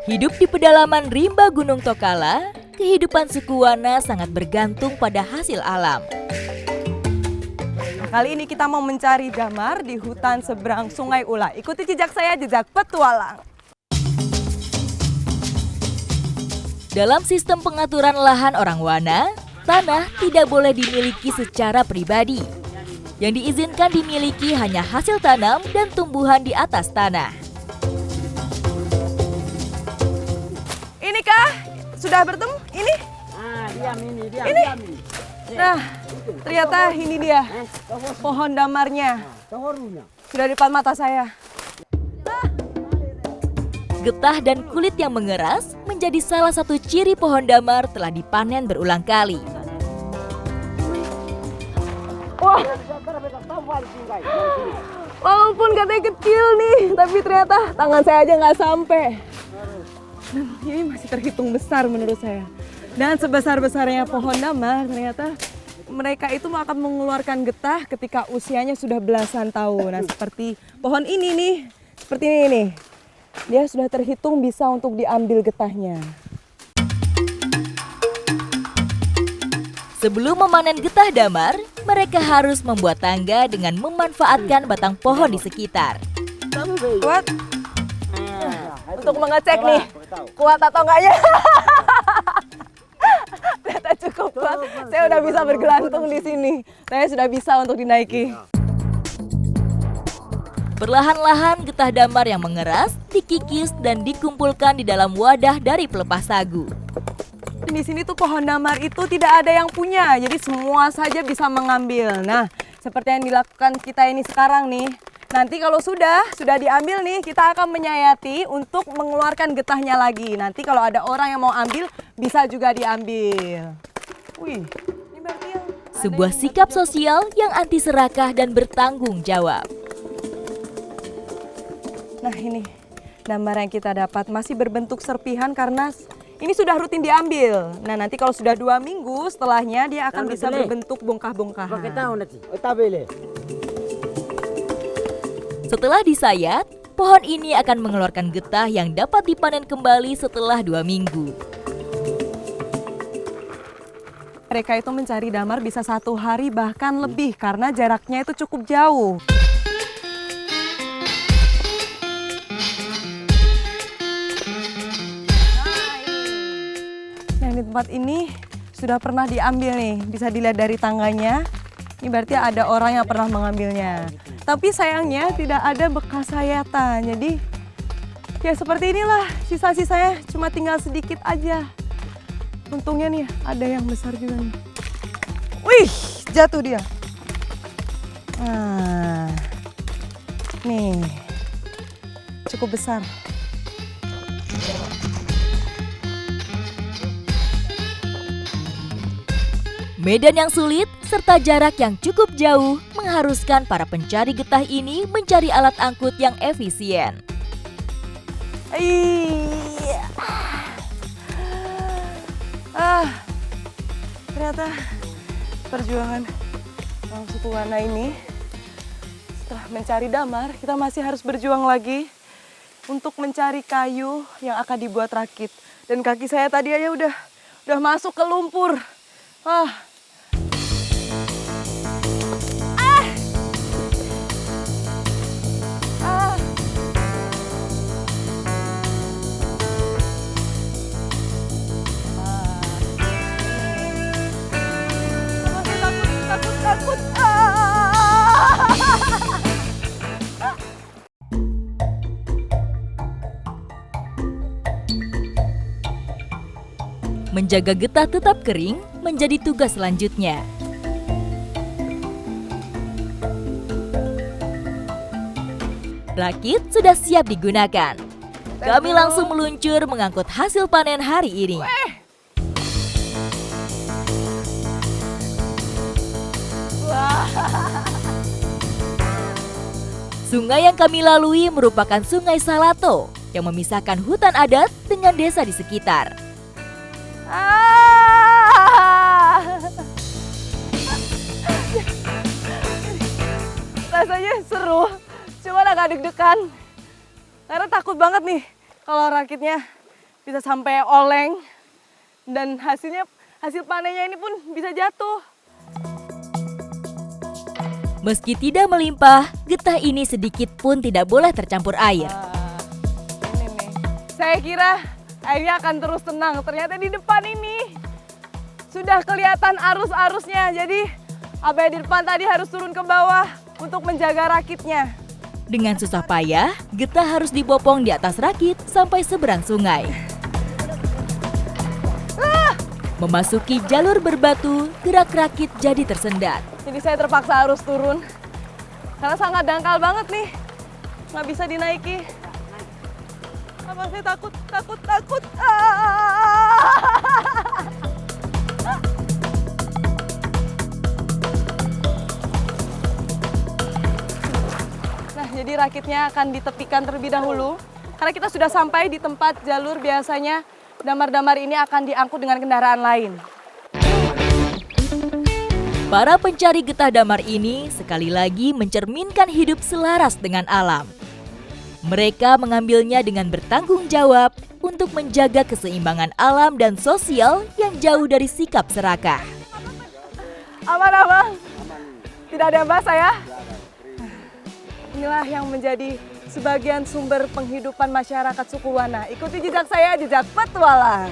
Hidup di pedalaman rimba Gunung Tokala, kehidupan suku Wana sangat bergantung pada hasil alam. Nah, kali ini kita mau mencari damar di hutan seberang Sungai Ula. Ikuti jejak saya, jejak petualang. Dalam sistem pengaturan lahan orang Wana, tanah tidak boleh dimiliki secara pribadi. Yang diizinkan dimiliki hanya hasil tanam dan tumbuhan di atas tanah. Inikah sudah bertemu? Ini? Ini? Nah, ternyata ini dia pohon damarnya. Sudah di depan mata saya. Getah dan kulit yang mengeras menjadi salah satu ciri pohon damar telah dipanen berulang kali. Wah, walaupun katanya kecil nih, tapi ternyata tangan saya aja nggak sampai. Ini masih terhitung besar menurut saya. Dan sebesar-besarnya pohon damar, ternyata mereka itu akan mengeluarkan getah ketika usianya sudah belasan tahun. Nah, seperti pohon ini nih, seperti ini nih. Dia sudah terhitung bisa untuk diambil getahnya. Sebelum memanen getah damar, mereka harus membuat tangga dengan memanfaatkan batang pohon di sekitar. Kuat? Untuk mengecek nih, kuat atau enggaknya. Ternyata cukup kuat. Saya udah bisa bergelantung di sini. Saya sudah bisa untuk dinaiki. Perlahan-lahan getah damar yang mengeras dikikis dan dikumpulkan di dalam wadah dari pelepas sagu. Di sini tuh pohon damar itu tidak ada yang punya, jadi semua saja bisa mengambil. Nah, seperti yang dilakukan kita ini sekarang nih. Nanti kalau sudah diambil nih, kita akan menyayati untuk mengeluarkan getahnya lagi. Nanti kalau ada orang yang mau ambil, bisa juga diambil. Wih, ini berarti yang Sebuah sikap sosial yang anti serakah dan bertanggung jawab. Nah, ini damar yang kita dapat masih berbentuk serpihan karena ini sudah rutin diambil. Nah, nanti kalau sudah 2 minggu setelahnya dia akan bisa berbentuk bongkah-bongkahan. Setelah disayat, pohon ini akan mengeluarkan getah yang dapat dipanen kembali setelah 2 minggu. Mereka itu mencari damar bisa 1 hari bahkan lebih karena jaraknya itu cukup jauh. Nah, di tempat ini sudah pernah diambil nih, bisa dilihat dari tangganya. Ini berarti ada orang yang pernah mengambilnya. Tapi sayangnya tidak ada bekas sayatan. Jadi ya seperti inilah, sisa-sisanya cuma tinggal sedikit aja. Untungnya nih ada yang besar juga nih. Wih, jatuh dia. Nah, nih cukup besar. Medan yang sulit serta jarak yang cukup jauh mengharuskan para pencari getah ini mencari alat angkut yang efisien. Iya. Ternyata perjuangan orang suku Wana ini setelah mencari damar, kita masih harus berjuang lagi untuk mencari kayu yang akan dibuat rakit. Dan kaki saya tadi aja udah masuk ke lumpur. Takut. Menjaga getah tetap kering menjadi tugas selanjutnya. Rakit sudah siap digunakan. Kami langsung meluncur mengangkut hasil panen hari ini. Sungai yang kami lalui merupakan Sungai Salato yang memisahkan hutan adat dengan desa di sekitar. Rasanya seru, cuma agak deg-degan. Karena takut banget nih kalau rakitnya bisa sampai oleng dan hasil panennya ini pun bisa jatuh. Meski tidak melimpah, getah ini sedikit pun tidak boleh tercampur air. Ini nih, saya kira airnya akan terus tenang. Ternyata di depan ini sudah kelihatan arus-arusnya. Jadi abah di depan tadi harus turun ke bawah untuk menjaga rakitnya. Dengan susah payah, getah harus dibopong di atas rakit sampai seberang sungai. Memasuki jalur berbatu, gerak rakit jadi tersendat. Jadi saya terpaksa harus turun karena sangat dangkal banget nih, nggak bisa dinaiki. Abang saya takut. Nah, jadi rakitnya akan ditepikan terlebih dahulu karena kita sudah sampai di tempat jalur biasanya damar-damar ini akan diangkut dengan kendaraan lain. Para pencari getah damar ini sekali lagi mencerminkan hidup selaras dengan alam. Mereka mengambilnya dengan bertanggung jawab untuk menjaga keseimbangan alam dan sosial yang jauh dari sikap serakah. Aman, Abang? Tidak ada yang basah ya? Inilah yang menjadi sebagian sumber penghidupan masyarakat suku Wana. Ikuti jejak saya, jejak petualang.